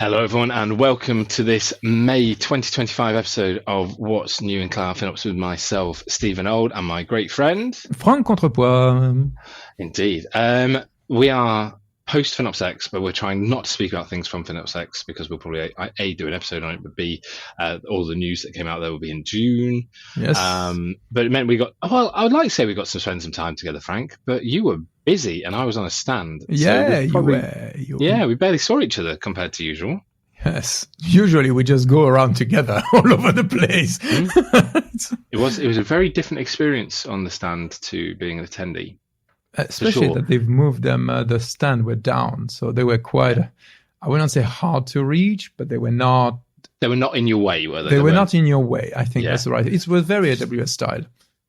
Hello, everyone, and welcome to this May 2025 episode of What's New in Cloud FinOps with myself, Stephen Old, and my great friend, Frank Contrepois. Indeed. We are post FinOps X, but we're trying not to speak about things from FinOps X because we'll probably A, do an episode on it, but B, all the news that came out there will be in June. Yes. But it meant I would like to say we got to spend some time together, Frank, but you were busy and I was on a stand. Yeah, so we barely saw each other compared to usual. Yes. Usually we just go around together all over the place. It was a very different experience on the stand to being an attendee. Especially that they've moved them, the stand were down. So they were quite, I wouldn't say hard to reach, but they were not in your way, were they? They were not in your way. I think that's right. It was very AWS style.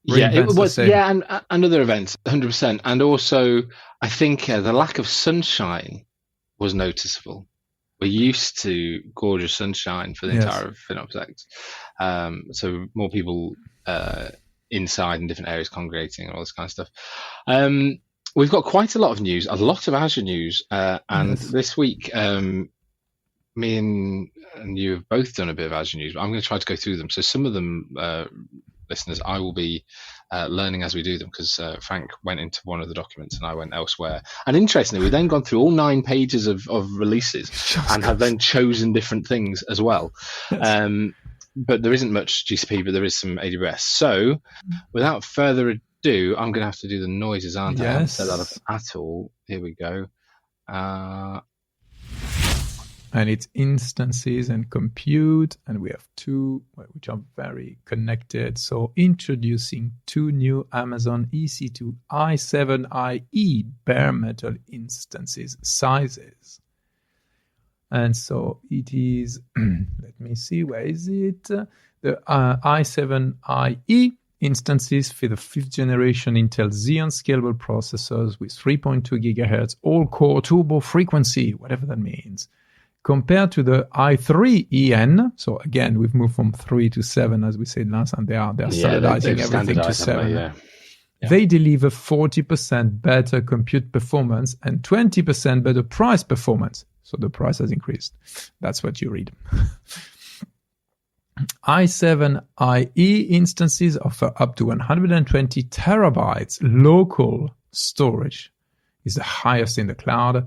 It was. Yeah, and other events, 100%. And also, I think the lack of sunshine was noticeable. We're used to gorgeous sunshine for the entire of FinOps X. So more people inside in different areas congregating and all this kind of stuff. We've got quite a lot of news, a lot of Azure news. And this week, me and you have both done a bit of Azure news, but I'm going to try to go through them. So some of them, listeners, I will be learning as we do them because Frank went into one of the documents and I went elsewhere. And interestingly, we've then gone through all 9 pages of releases and have then chosen different things as well. But there isn't much GCP, but there is some AWS. So without further ado, I'm going to have to do the noises, aren't I? I haven't set that up at all. Here we go. And it's instances and compute, and we have 2 which are very connected. So introducing 2 new Amazon EC2 i7-IE bare metal instances sizes. And so it is, let me see, where is it? The i7-IE instances for the 5th generation Intel Xeon scalable processors with 3.2 gigahertz all-core turbo frequency, whatever that means. Compared to the i3EN, so again, we've moved from 3 to 7, as we said last time. They're standardizing everything to 7. They deliver 40% better compute performance and 20% better price performance. So the price has increased. That's what you read. i7-IE instances offer up to 120 terabytes local storage. Is the highest in the cloud.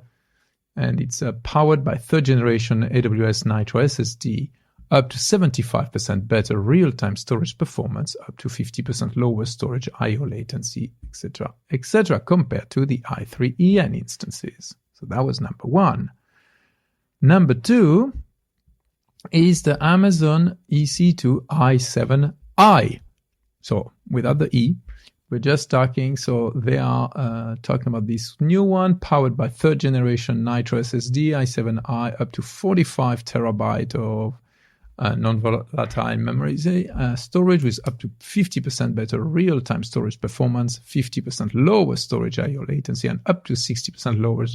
And it's powered by 3rd generation AWS Nitro SSD, up to 75% better real-time storage performance, up to 50% lower storage I/O latency, etc., compared to the i3EN instances. So that was number 1. Number 2 is the Amazon EC2 i7-I. So without the E. We're just talking, so they are talking about this new one, powered by 3rd generation Nitro SSD, i7-I, up to 45 terabyte of non-volatile memory storage with up to 50% better real-time storage performance, 50% lower storage I/O latency, and up to 60% lower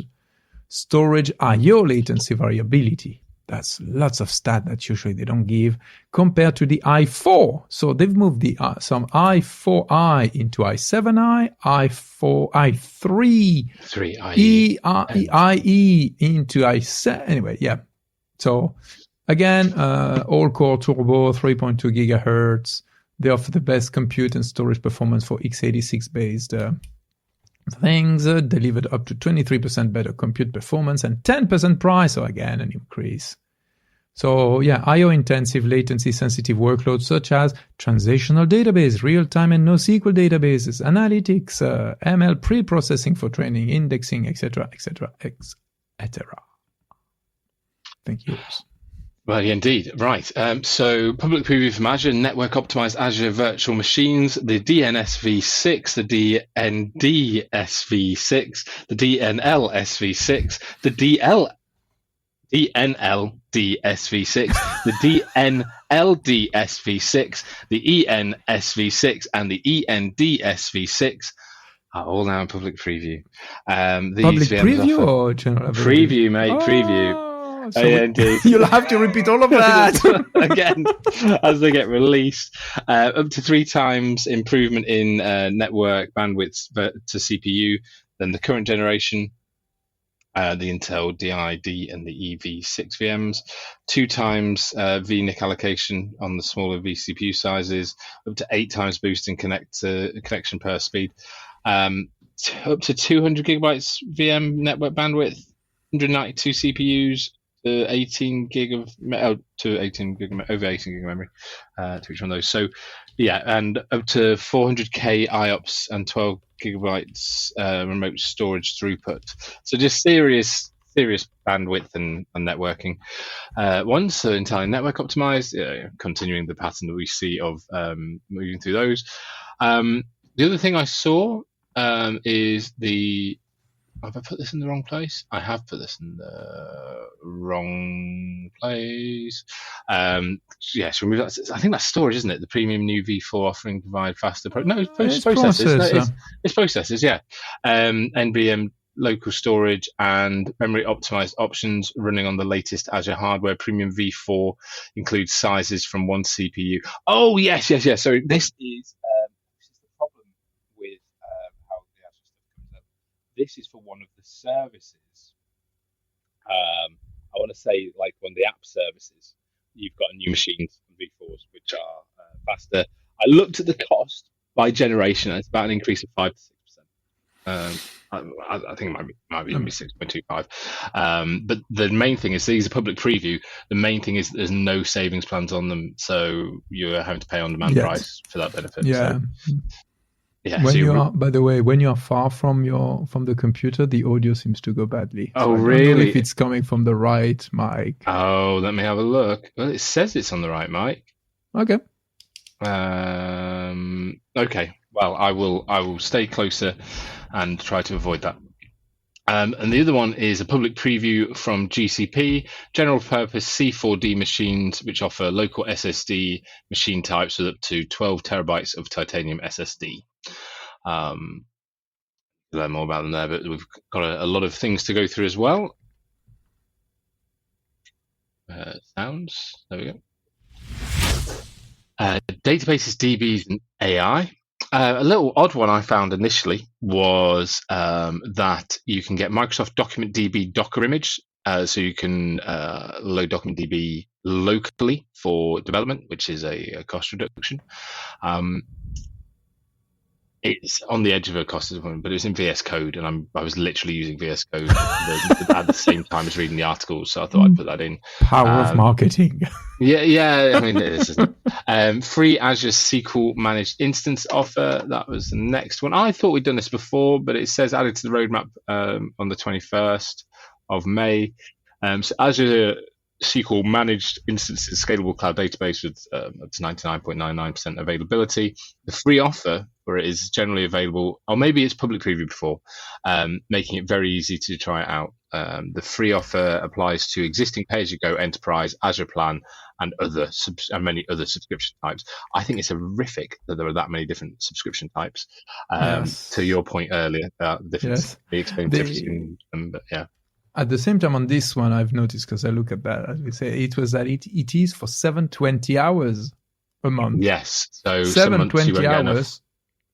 storage I/O latency variability. That's lots of stat that usually they don't give compared to the i4. So they've moved some i4i into i7i, i3 into i7. Anyway, yeah. So again, all-core turbo, 3.2 gigahertz. They offer the best compute and storage performance for x86-based things, delivered up to 23% better compute performance and 10% price, so again an increase. So yeah, I/O intensive, latency sensitive workloads such as transactional database, real-time and NoSQL databases, analytics, ML pre-processing for training, indexing, etc. Thank you. Well, yeah, indeed. Right. So public preview from Azure, network optimized Azure virtual machines, the DNSV6, the DNDSV6, the DNLSV6, the DNLDSV6, the DNLDSV6, the ENSV6, and the ENDSV6 are all now in public preview. Public preview or general preview, mate? Preview. So indeed. You'll have to repeat all of that again as they get released. Up to 3 times improvement in network bandwidth to CPU than the current generation. the Intel DID and the EV6 VMs, 2 times vNIC allocation on the smaller vCPU sizes, up to 8 times boost in connection per speed, up to 200 gigabytes VM network bandwidth, 192 CPUs, to 18 gig of over 18 gig of memory to each one of those. So yeah, and up to 400k IOPS and 12 gigabytes remote storage throughput. So just serious bandwidth and networking ones. So entirely network optimized, continuing the pattern that we see of moving through those. The other thing I saw is have I put this in the wrong place? I have put this in the wrong place. So remove that. I think that's storage, isn't it? The premium new V4 offering provide faster. It's processors. It's processors. Yeah. NVM local storage and memory optimized options running on the latest Azure hardware. Premium V4 includes sizes from 1 CPU. Oh yes. So this is the problem with how the Azure stuff comes up. This is for one of the services. I want to say like one of the app services. You've got new machines from V4s which are faster. I looked at the cost by generation. It's about an increase of 5 to 6%. I think it might be 6.25. But the main thing is these are public preview. The main thing is there's no savings plans on them, so you're having to pay on demand price for that benefit. Yeah. So, yeah. By the way, when you are far from the computer, the audio seems to go badly. Oh, really? I don't know if it's coming from the right mic. Oh, let me have a look. Well, it says it's on the right mic. Okay. Okay. Well, I will stay closer and try to avoid that. And the other one is a public preview from GCP, general purpose C4D machines, which offer local SSD machine types with up to 12 terabytes of titanium SSD. Learn more about them there, but we've got a lot of things to go through as well. Sounds, there we go. Databases, DBs, and AI. A little odd one I found initially was that you can get Microsoft Document DB Docker image, so you can load Document DB locally for development, which is a cost reduction. It's on the edge of a cost at the moment, but it's in VS Code, and I was literally using VS Code at the same time as reading the articles, so I thought I'd put that in. Power of marketing. Yeah. I mean, this is free Azure SQL managed instance offer. That was the next one. I thought we'd done this before, but it says added to the roadmap on the 21st of May. So Azure SQL managed instances, scalable cloud database with up to 99.99% availability. The free offer for it is generally available, or maybe it's public preview before, making it very easy to try it out. The free offer applies to existing pay-as-you-go enterprise, Azure plan, and many other subscription types. I think it's horrific that there are that many different subscription types. To your point earlier, the explained difference in them, but yeah. At the same time, on this one, I've noticed, because I look at that, as we say, it was that it is for 720 hours a month. Yes. So 720 hours.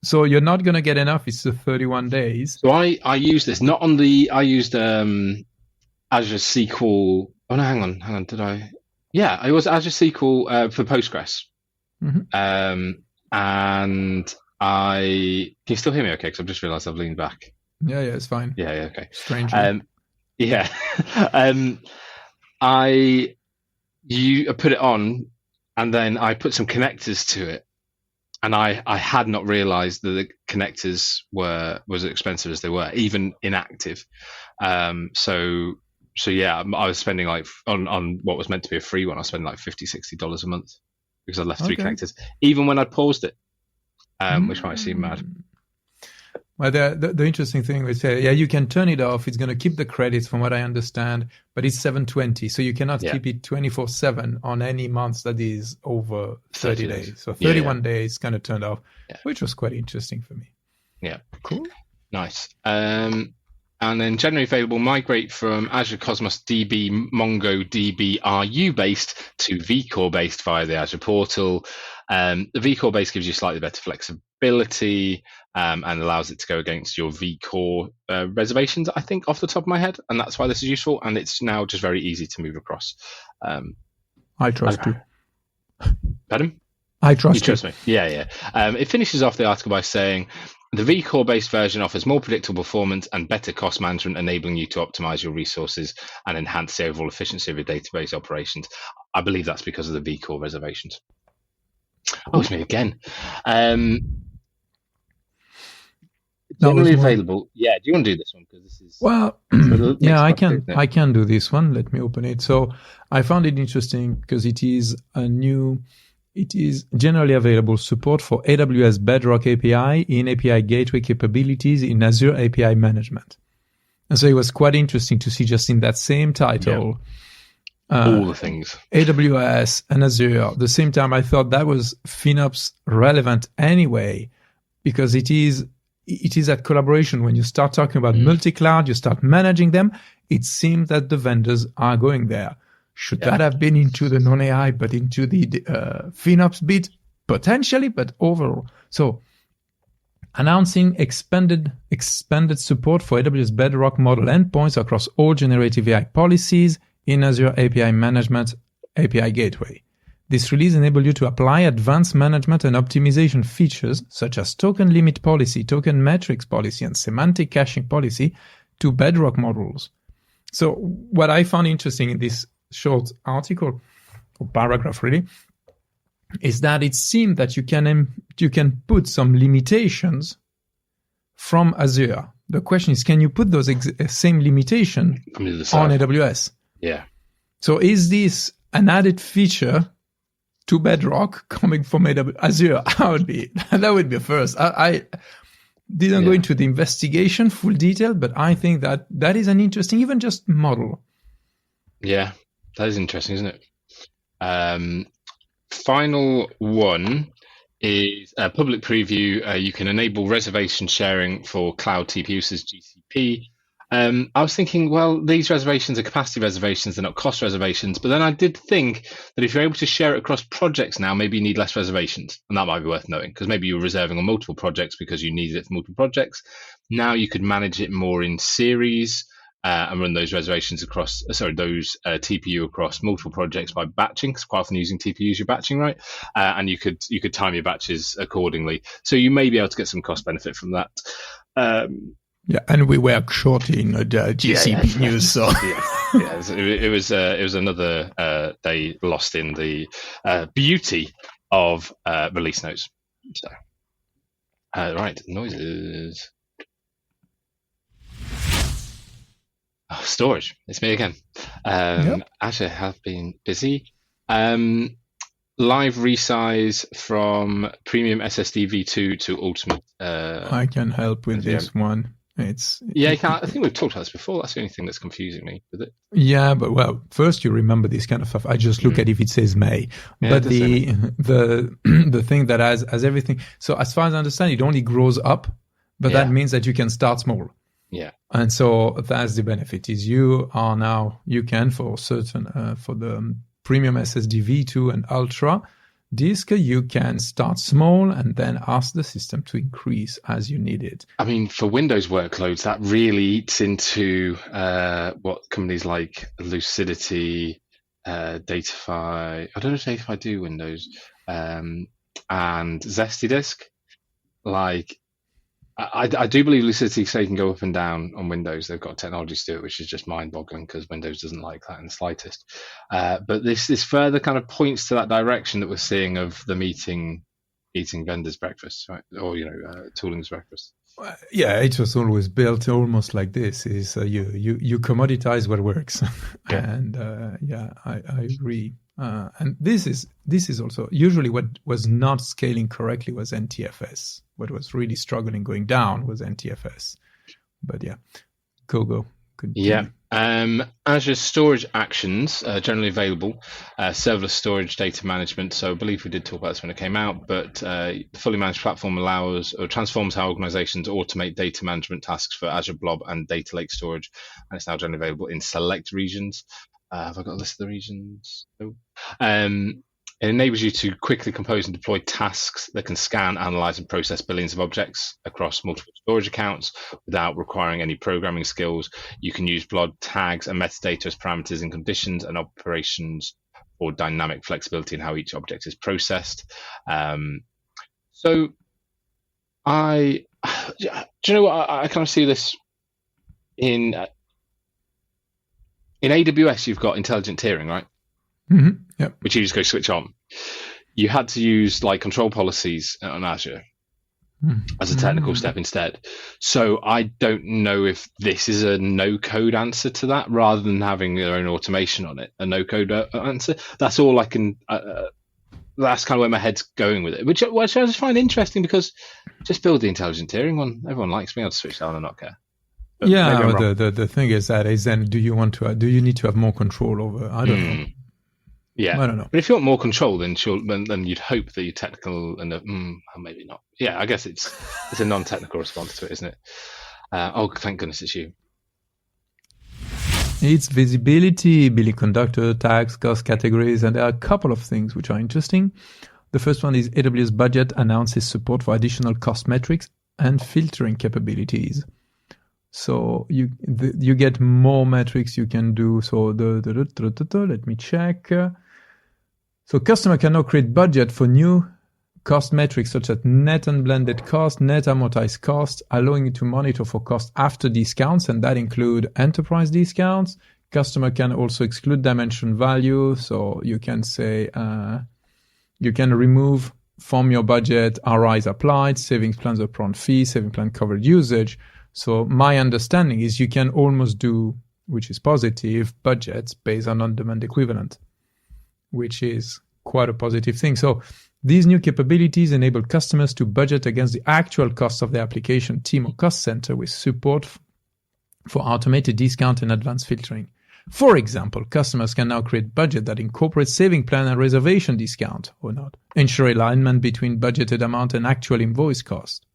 So you're not going to get enough. It's 31 days. So I used this, I used Azure SQL. Oh, no, hang on. Did I? Yeah, it was Azure SQL for Postgres. Mm-hmm. And can you still hear me okay? Because I've just realized I've leaned back. Yeah, it's fine. Yeah, okay. Strangely. Yeah. I put it on, and then I put some connectors to it, and I had not realized that the connectors was as expensive as they were, even inactive. So yeah, I was spending like on what was meant to be a free one, I was spending like $50-$60 a month because I left 3 connectors, even when I paused it, which might seem mad. Well, the interesting thing we say, you can turn it off. It's going to keep the credits, from what I understand, but it's 720, so you cannot keep it 24/7 on any month that is over 30 days. So 31 days kind of turned off, which was quite interesting for me. Yeah, cool, nice. And then generally available, migrate from Azure Cosmos DB MongoDB RU based to vCore based via the Azure portal. The vCore based gives you slightly better flexibility scalability, and allows it to go against your vCore reservations, I think, off the top of my head. And that's why this is useful. And it's now just very easy to move across. I trust you. Pardon? I trust you. Trust me. Yeah. It finishes off the article by saying, the vCore-based version offers more predictable performance and better cost management, enabling you to optimize your resources and enhance the overall efficiency of your database operations. I believe that's because of the vCore reservations. Oh, it's me again. Generally available. Yeah, do you want to do this one? Because this is I can do this one. Let me open it. So I found it interesting because it is generally available support for AWS Bedrock API in API gateway capabilities in Azure API management. And so it was quite interesting to see just in that same title, all the things, AWS and Azure. At the same time, I thought that was FinOps relevant anyway, because it is that collaboration. When you start talking about multi-cloud, you start managing them, it seems that the vendors are going there. Should that have been into the non-AI, but into the FinOps bit? Potentially, but overall. So announcing expanded support for AWS Bedrock model endpoints across all generative AI policies in Azure API Management API Gateway. This release enables you to apply advanced management and optimization features such as token limit policy, token metrics policy, and semantic caching policy to Bedrock models. So what I found interesting in this short article or paragraph really is that it seemed that you can put some limitations from Azure. The question is, can you put those same limitation on AWS? Yeah. So is this an added feature to Bedrock coming from Azure? That would be first. I didn't go into the investigation full detail, but I think that is an interesting, even just model. Yeah. That is interesting, isn't it? Final one is a public preview. You can enable reservation sharing for cloud TPUs as GCP. I was thinking, well, these reservations are capacity reservations, they're not cost reservations. But then I did think that if you're able to share it across projects now, maybe you need less reservations. And that might be worth knowing, because maybe you were reserving on multiple projects because you needed it for multiple projects. Now you could manage it more in series. And run those reservations across, those TPU across multiple projects by batching, because quite often using TPUs, you're batching, right? And you could time your batches accordingly. So you may be able to get some cost benefit from that. And we were short in the GCP news, so it was another day lost in the beauty of release notes. So, right, noises. Storage. It's me again. Azure have been busy. Live resize from premium SSD v2 to ultimate. I can help with this one. I think we've talked about this before. That's the only thing that's confusing me with it. Yeah, but first you remember this kind of stuff. I just look at if it says May. But the thing that has everything. So as far as I understand, it only grows up, but that means that you can start small. Yeah. And so that's the benefit is you can for certain, for the premium SSD V2 and Ultra disk, you can start small and then ask the system to increase as you need it. I mean, for Windows workloads, that really eats into what companies like Lucidity, Datafy, I don't know if Datafy do Windows, and ZestyDisk, like, I do believe Lucidity say can go up and down on Windows. They've got technology to do it, which is just mind-boggling because Windows doesn't like that in the slightest. But this further kind of points to that direction that we're seeing of them eating vendors' breakfast, right? Or tooling's breakfast. Yeah, it was always built almost like this: is you commoditize what works, and I agree. And this is also usually what was not scaling correctly was NTFS. What was really struggling going down was NTFS. But go. Continue. Azure Storage Actions generally available. Serverless storage data management. So I believe we did talk about this when it came out, but the fully managed platform transforms how organizations automate data management tasks for Azure Blob and data lake storage, and it's now generally available in select regions. Have I got a list of the regions? No. It enables you to quickly compose and deploy tasks that can scan, analyze, and process billions of objects across multiple storage accounts without requiring any programming skills. You can use blob tags and metadata as parameters in conditions and operations for dynamic flexibility in how each object is processed. So do you know what? I kind of see this in AWS. You've got intelligent tiering, right? Mm-hmm. Yep. Which you just go switch on. You had to use like control policies on Azure as a technical step instead. So I don't know if this is a no-code answer to that, rather than having their own automation on it. A no-code answer. That's all I can. That's kind of where my head's going with it, which I just find interesting, because just build the intelligent tiering one. Everyone likes me. I'll switch that on and not care. But the thing is then do you need to have more control over? I don't know. Yeah, I don't know. But if you want more control, then you'd hope that you're technical and maybe not. Yeah, I guess it's a non-technical response to it, isn't it? Oh, thank goodness it's you. It's visibility, billing conductor, tags, cost categories, and there are a couple of things which are interesting. The first one is AWS Budget announces support for additional cost metrics and filtering capabilities. So you get more metrics you can do. So let me check. So customer can now create budget for new cost metrics such as net unblended cost, net amortized cost, allowing you to monitor for cost after discounts, and that include enterprise discounts. Customer can also exclude dimension value. So you can say, you can remove from your budget RIs applied, savings plans upfront fee, saving plan covered usage. So my understanding is you can almost do, which is positive, budgets based on on-demand equivalent, which is quite a positive thing. So these new capabilities enable customers to budget against the actual cost of their application team or cost center with support for automated discount and advanced filtering. For example, customers can now create budget that incorporates saving plan and reservation discount or not, ensure alignment between budgeted amount and actual invoice cost.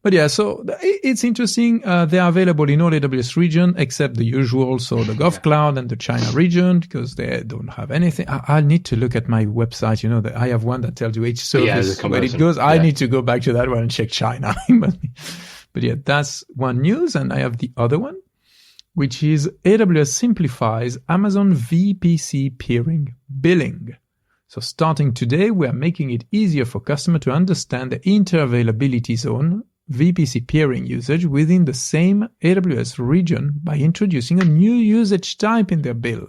But yeah, so it's interesting. They are available in all AWS region except the usual, so the Gulf Cloud and the China region, because they don't have anything. I need to look at my website. You know, I have one that tells you each service where it goes. I need to go back to that one and check China. But yeah, that's one news. And I have the other one, which is AWS simplifies Amazon VPC peering billing. So starting today, we are making it easier for customers to understand the inter-availability zone VPC peering usage within the same AWS region by introducing a new usage type in their bill.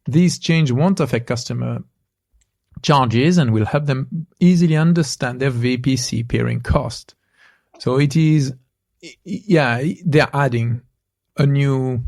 These changes won't affect customer charges and will help them easily understand their VPC peering cost. So it is, they're adding a new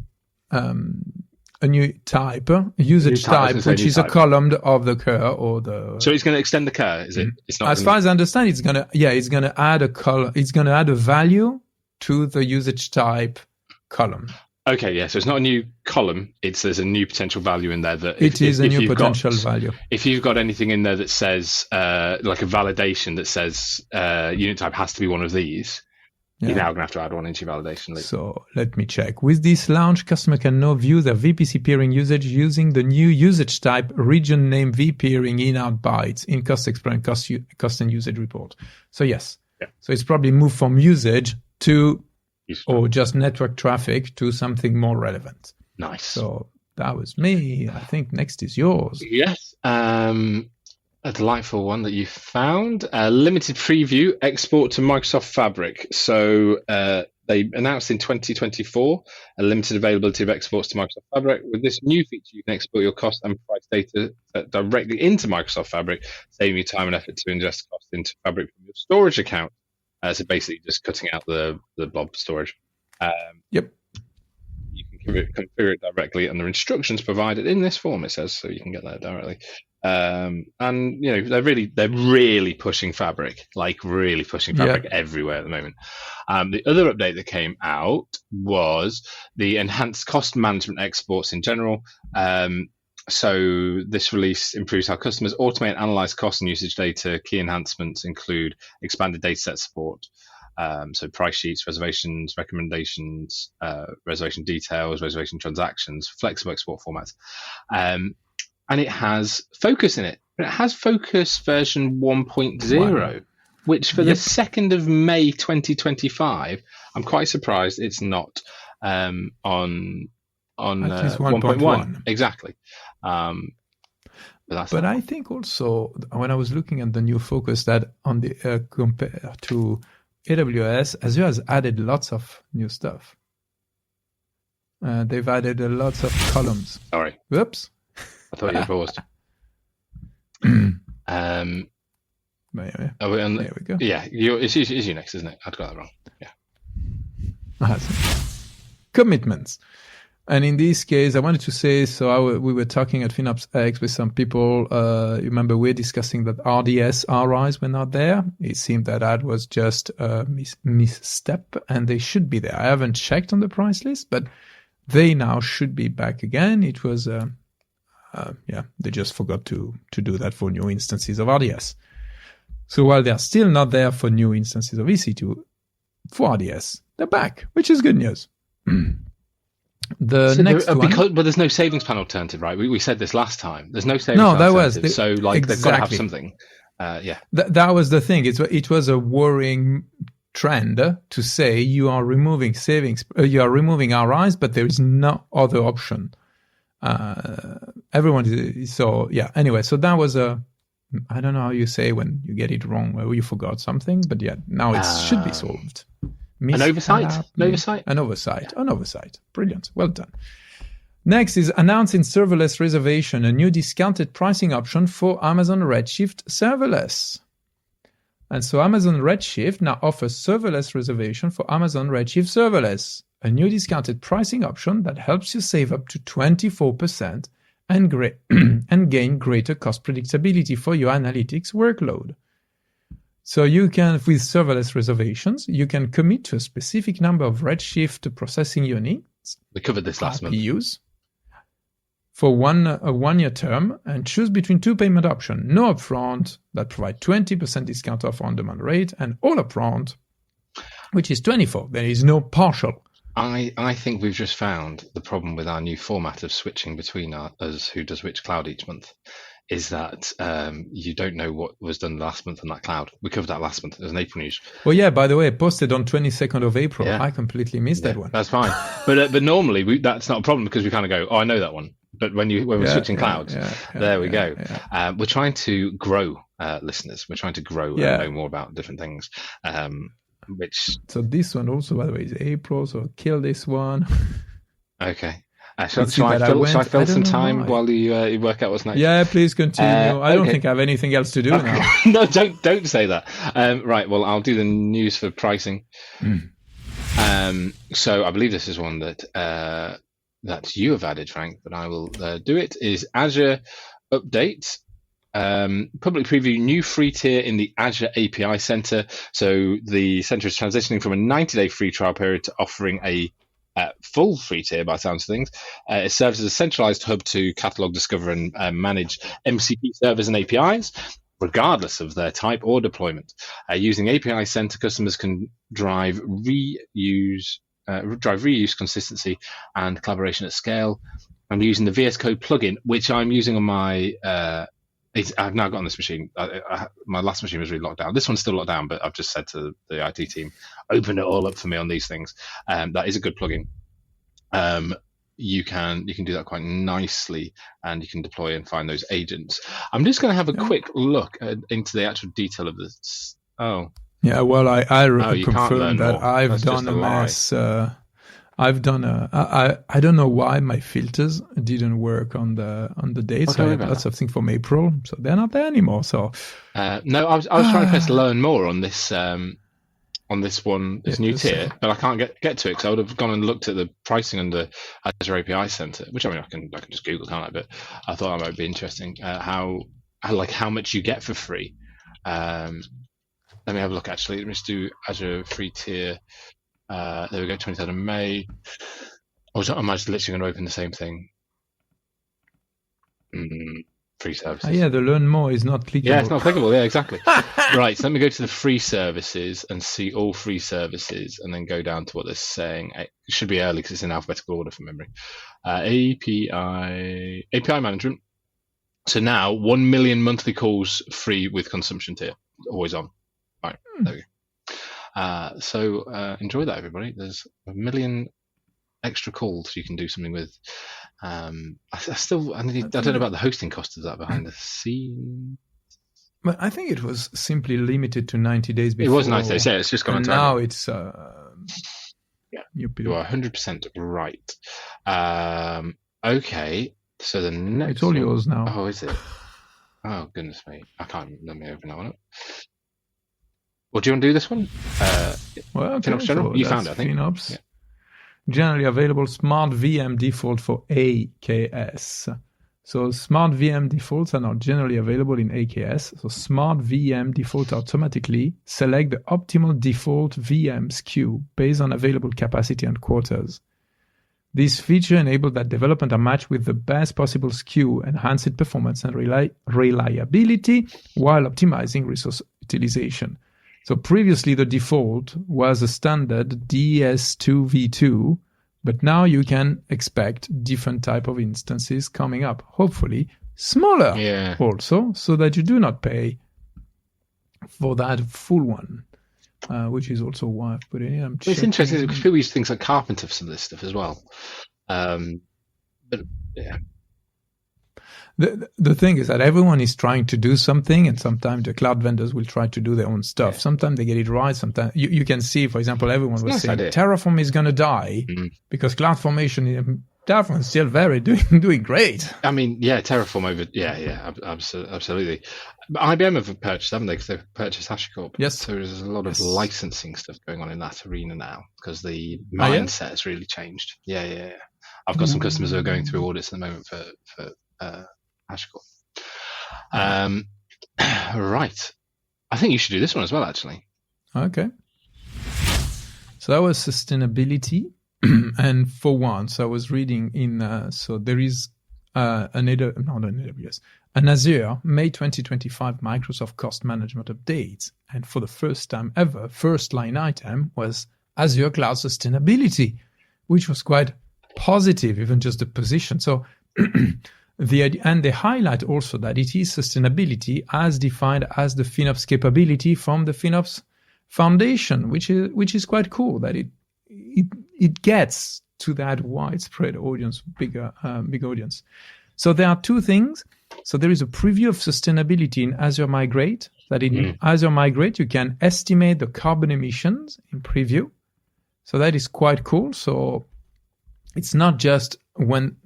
type, usage type, which is a column of the cur or the. So it's going to extend the cur, is it? It's not. As far as I understand, it's going to add a column. It's going to add a value to the usage type column. Okay, yeah. So it's not a new column. There's a new potential value in there that. It is a new potential value. If you've got anything in there that says like a validation that says unit type has to be one of these. Yeah. You're now going to have to add one into your validation loop. So let me check. With this launch, customer can now view their VPC peering usage using the new usage type region name vpeering in-out bytes in cost explorer and cost and usage report. So yes. Yeah. So it's probably moved from usage to or just network traffic to something more relevant. Nice. So that was me. I think next is yours. Yes. A delightful one that you found. A limited preview export to Microsoft Fabric. So they announced in 2024 a limited availability of exports to Microsoft Fabric. With this new feature, you can export your cost and price data directly into Microsoft Fabric, saving you time and effort to ingest cost into Fabric from your storage account. So basically just cutting out the blob storage. Yep. You can configure it directly, and the instructions provided in this form, it says, so you can get that directly. And you know they're really pushing Fabric, everywhere at the moment. The other update that came out was the enhanced cost management exports in general. So this release improves how customers automate and analyze cost and usage data. Key enhancements include expanded dataset support, so price sheets, reservations, recommendations, reservation details, reservation transactions, flexible export formats. and it has Focus in it. But it has Focus version 1.0, which for the 2nd of May 2025, I'm quite surprised it's not on 1.1. Exactly. But I think also when I was looking at the new Focus, that on the compared to AWS, Azure has added lots of new stuff. They've added lots of columns. Sorry. Whoops. I thought you had paused. There we go. Yeah, it's you next, isn't it? I'd got that wrong. Yeah. Commitments. And in this case, I wanted to say, we were talking at FinOps X with some people. You remember we're discussing that RDS, RIs were not there. It seemed that was just a misstep, and they should be there. I haven't checked on the price list, but they now should be back again. It was, they just forgot to do that for new instances of RDS. So while they're still not there for new instances of EC2, for RDS, they're back, which is good news. But there's no savings plan alternative, right? We said this last time. There's no savings plan alternative. They've got to have something. That was the thing. It was a worrying trend to say you are removing savings, you are removing RIs, but there is no other option. Anyway, so that was I don't know how you say when you get it wrong, where you forgot something, but now it should be solved. An oversight. Brilliant. Well done. Next is announcing serverless reservation, a new discounted pricing option for Amazon Redshift serverless. And so Amazon Redshift now offers serverless reservation for Amazon Redshift serverless, a new discounted pricing option that helps you save up to 24% and gain greater cost predictability for your analytics workload. So you can, with serverless reservations, you can commit to a specific number of Redshift processing units. We covered this last month. RPUs for a 1 year term, and choose between 2 payment options: no upfront, that provide 20% discount off on-demand rate, and all upfront, which is 24%. There is no partial. I think we've just found the problem with our new format of switching between us who does which cloud each month. Is that you don't know what was done last month on that cloud. We covered that last month. It was an April news. Well, yeah, by the way, posted on 22nd of April. Yeah. I completely missed that one. That's fine. But normally that's not a problem, because we kind of go, I know that one. But when we're switching clouds, there we go. We're trying to grow listeners. We're trying to grow and know more about different things. So this one also, by the way, is April, so kill this one. Okay. Shall I fill some time while you work out what's next? Yeah, please continue. I don't think I have anything else to do now. No, don't say that. Right, well, I'll do the news for pricing. So I believe this is one that you have added, Frank, but I will do it. Is Azure update. Public preview, new free tier in the Azure API Center. So the center is transitioning from a 90-day free trial period to offering a full free tier by the sounds of things. It serves as a centralized hub to catalog, discover, and manage MCP servers and APIs, regardless of their type or deployment. Using API Center, customers can drive reuse, consistency, and collaboration at scale. I'm using the VS Code plugin, which I'm using on my. I've now got on this machine. My last machine was really locked down. This one's still locked down, but I've just said to the IT team, open it all up for me on these things. That is a good plugin. You can do that quite nicely, and you can deploy and find those agents. I'm just going to have a quick look into the actual detail of this. Oh. Yeah, well, I confirm that I've done a mess. I've done I don't know why my filters didn't work on the dates. So I had lots of things from April, so they're not there anymore. So no, I was trying to press learn more on this new tier, but I can't get to it, because I would have gone and looked at the pricing under Azure API Center, which I can just Google, can't I? But I thought that might be interesting. How much you get for free. Let me have a look. Actually, let me just do Azure free tier. There we go, 23rd of May. Am I just literally going to open the same thing? Free services. Yeah, the learn more is not clickable. Yeah, it's not clickable. Yeah, exactly. Right, so let me go to the free services and see all free services, and then go down to what they're saying. It should be early because it's in alphabetical order from memory. API management. So now 1 million monthly calls free with consumption tier, always on. Right, there we go. So enjoy that, everybody. There's 1 million extra calls you can do something with. I don't know about the hosting cost of that behind the scenes. But I think it was simply limited to 90 days before. It was 90 days, yeah. It's just gone on time. Now it's... yeah, you are 100% right. Okay, so the next It's all yours now. Oh, is it? Oh, goodness me. I can't... Let me open that one up. Well, do you want to do this one? Well, okay, FinOps General? so You found it, I think. FinOps. Yeah. Generally available Smart VM default for AKS. So Smart VM defaults are not generally available in AKS. So Smart VM default automatically select the optimal default VM SKU based on available capacity and quotas. This feature enables that development are matched with the best possible SKU, enhance its performance and reliability while optimizing resource utilization. So previously the default was a standard DS2v2, but now you can expect different type of instances coming up. Hopefully smaller also, so that you do not pay for that full one, which is also why I've put it in. It's interesting because people use things like Carpenter for some of this stuff as well. But yeah. The thing is that everyone is trying to do something, and sometimes the cloud vendors will try to do their own stuff. Yeah. Sometimes they get it right. Sometimes you can see, for example, everyone was saying Terraform is going to die because CloudFormation is still doing great. I mean, yeah, Terraform over, absolutely. But IBM have purchased, haven't they? Because they've purchased HashiCorp. Yes. So there's a lot of licensing stuff going on in that arena now because the mindset has really changed. Yeah. I've got some customers who are going through audits at the moment for HashiCorp. Right. I think you should do this one as well, actually. Okay. So that was sustainability. And for once, I was reading in, so there is an Azure May 2025 Microsoft Cost Management Update. And for the first time ever, first line item was Azure Cloud Sustainability, which was quite positive, even just the position. So and they highlight also that it is sustainability as defined as the FinOps capability from the FinOps Foundation, which is quite cool that it gets to that widespread audience, big audience. So there are two things. So there is a preview of sustainability in Azure Migrate. That in Azure Migrate you can estimate the carbon emissions in preview. So that is quite cool. So it's not just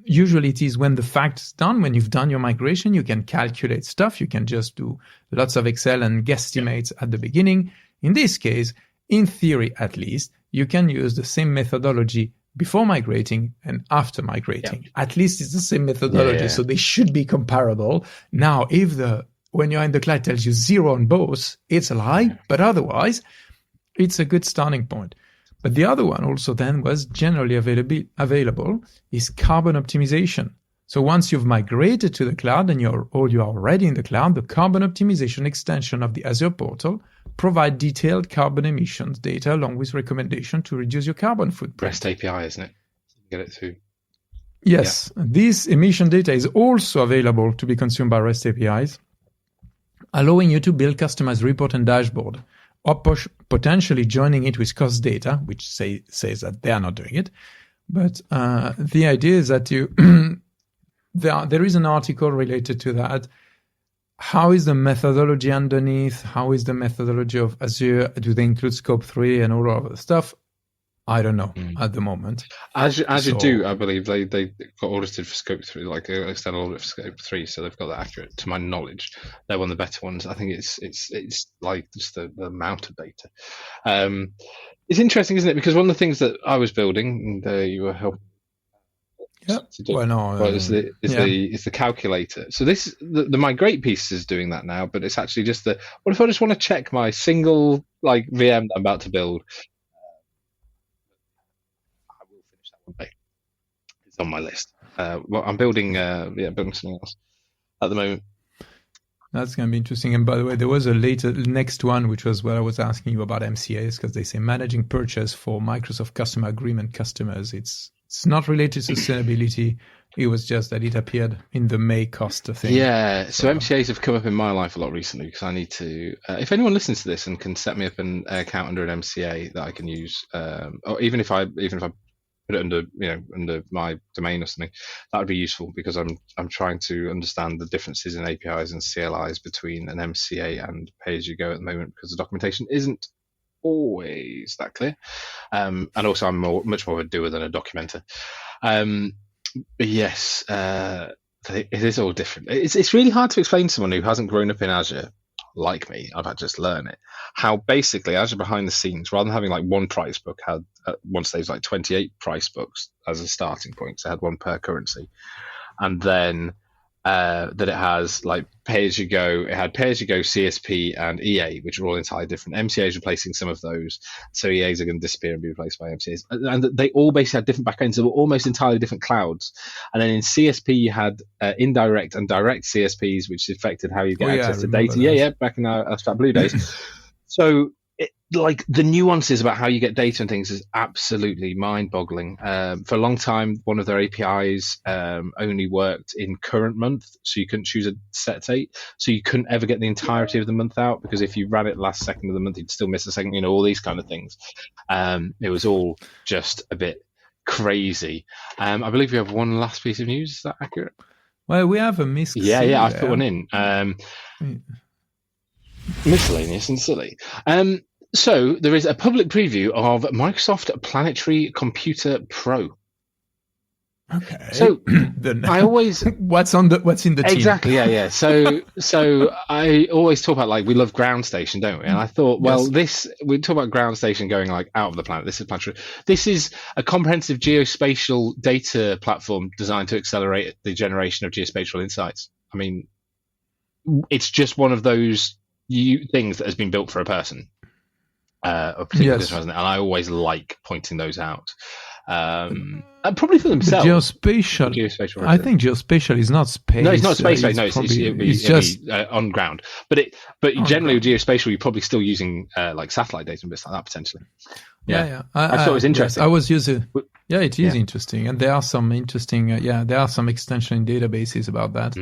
usually it is when the fact is done, when you've done your migration, you can calculate stuff. You can just do lots of Excel and guesstimates at the beginning. In this case, in theory at least, you can use the same methodology before migrating and after migrating. Yeah. At least it's the same methodology, so they should be comparable. Now, if when you're in the cloud tells you 0 on both, it's a lie, but otherwise, it's a good starting point. But the other one also then was generally available is carbon optimization. So once you've migrated to the cloud and you're already in the cloud, the carbon optimization extension of the Azure portal provide detailed carbon emissions data along with recommendation to reduce your carbon footprint. REST API, isn't it? Get it through. Yes. Yeah. This emission data is also available to be consumed by REST APIs, allowing you to build customized report and dashboard, or potentially joining it with cost data, which says that they are not doing it. But the idea is that there is an article related to that. How is the methodology underneath? How is the methodology of Azure? Do they include Scope 3 and all of the stuff? I don't know at the moment. Azure do, I believe, they got audited for Scope 3, like an external audit for Scope 3, so they've got that accurate. To my knowledge, they're one of the better ones. I think it's like just the amount of data. It's interesting, isn't it? Because one of the things that I was building, and you were helping. Yeah. Is the calculator. So the migrate piece is doing that now, but it's actually just what if I just want to check my single VM that I'm about to build? It's on my list. Well, I'm building something else at the moment. That's going to be interesting. And by the way, there was next one, which was what I was asking you about MCAs, because they say managing purchase for Microsoft Customer Agreement customers. It's not related to sustainability. It was just that it appeared in the May cost thing. Yeah, so MCAs have come up in my life a lot recently because I need to. If anyone listens to this and can set me up an account under an MCA that I can use, or even if I put it under under my domain or something, that would be useful because I'm trying to understand the differences in APIs and CLIs between an MCA and pay as you go at the moment because the documentation isn't always that clear, and also I'm much more of a doer than a documenter. But yes, it is all different. It's really hard to explain to someone who hasn't grown up in Azure like me. I've had to just learn it. How basically Azure behind the scenes, rather than having like one price book, had at one stage like 28 price books as a starting point. So it had one per currency, and then that it has like pay as you go. It had pay as you go, CSP, and EA, which are all entirely different. MCA is replacing some of those, so EAs are going to disappear and be replaced by MCAs. And they all basically had different backends. They were almost entirely different clouds. And then in CSP, you had indirect and direct CSPs, which affected how you get access to data. Yeah, back in our Strat Blue days. So like the nuances about how you get data and things is absolutely mind-boggling. For a long time, one of their APIs only worked in current month, so you couldn't choose a set date, so you couldn't ever get the entirety of the month out because if you ran it last second of the month, you'd still miss a second. All these kind of things. It was all just a bit crazy. I believe we have one last piece of news. Is that accurate? Well, we have a miss. Yeah, I've put one in. Miscellaneous and silly. So there is a public preview of Microsoft Planetary Computer Pro. Okay. So I always what's in the team? Exactly. Yeah. So I always talk about like we love ground station, don't we? And I thought, well, we talk about ground station going like out of the planet. This is Planetary. This is a comprehensive geospatial data platform designed to accelerate the generation of geospatial insights. I mean, it's just one of those things that has been built for a person. And I always like pointing those out. And probably for themselves. Geospatial. I think geospatial is not space. No, it's not space. No, it's just on ground. But generally with geospatial, you're probably still using like satellite data and bits like that potentially. Yeah. I thought it was interesting. Yes, I was using. Yeah, it is interesting, and there are some interesting. There are some extension databases about that.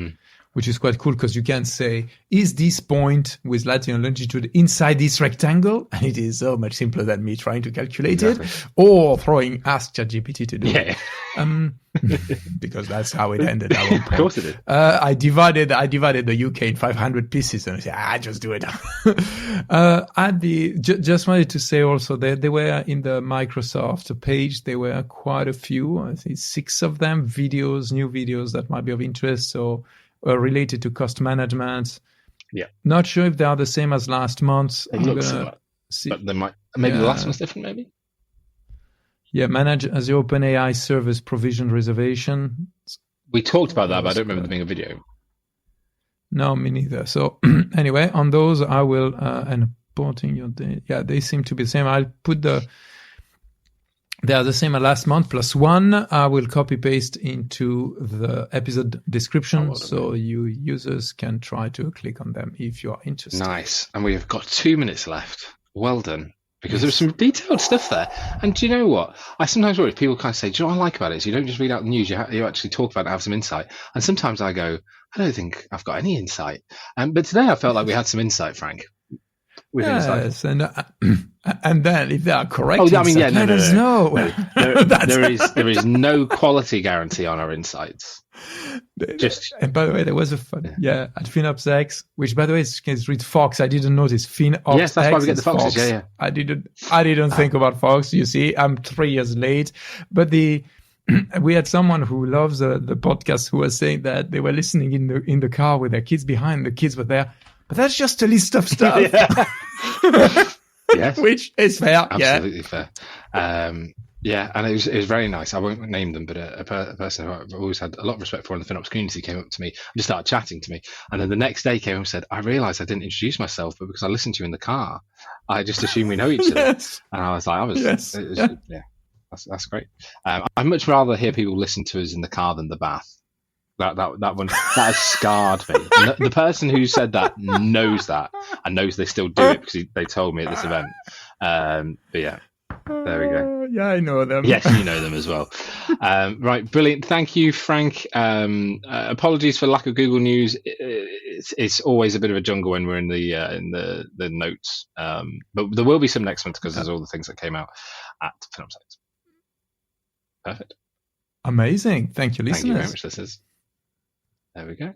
Which is quite cool because you can say, is this point with latitude and longitude inside this rectangle? And it is so much simpler than me trying to calculate it or Ask ChatGPT to do it. Because that's how it ended. Of course it did. I divided the UK in 500 pieces and I said, just do it. Just wanted to say also that they were in the Microsoft page. There were quite a few, I think 6 of them, new videos that might be of interest. So, related to cost management. Yeah. Not sure if they are the same as last month. It looks similar, but they might. Maybe the last one's different, maybe? Yeah, manage Azure OpenAI service provision reservation. We talked about that, but I don't remember there being a video. No, me neither. So anyway, on those, I will, and porting your data. Yeah, they seem to be the same. I'll put they are the same as last month, +1. I will copy paste into the episode description so you users can try to click on them if you are interested. Nice. And we've got 2 minutes left. Well done. Because there's some detailed stuff there. And do you know what? I sometimes worry if people kind of say, do you know what I like about it? Is you don't just read out the news, you actually talk about it and have some insight. And sometimes I go, I don't think I've got any insight. But today I felt like we had some insight, Frank. Yes, and then if they are correct, let us know. There is no quality guarantee on our insights. And by the way, there was a fun, at FinOps X, which by the way is read Fox. I didn't notice FinOps. Yes, that's X why we get the Foxes. Fox. Yeah. I didn't think about Fox. You see, I'm 3 years late, but we had someone who loves the podcast who was saying that they were listening in the car with their kids behind. The kids were there. But that's just a list of stuff. Yes. Which is fair. Absolutely fair. And it was very nice. I won't name them, but a person who I've always had a lot of respect for in the FinOps community came up to me and just started chatting to me. And then the next day came and said, I realised I didn't introduce myself, but because I listened to you in the car, I just assumed we know each other. Yes. And I was like, that's great. I'd much rather hear people listen to us in the car than the bath. That one has scarred me. And the person who said that knows that and knows they still do it because they told me at this event. But yeah, there we go. Yeah, I know them. Yes, you know them as well. Right, brilliant. Thank you, Frank. Apologies for lack of Google News. It's always a bit of a jungle when we're in the notes, but there will be some next month because there's all the things that came out at FinOps X. Perfect. Amazing. Thank you, listeners. Thank you very much, listeners. There we go.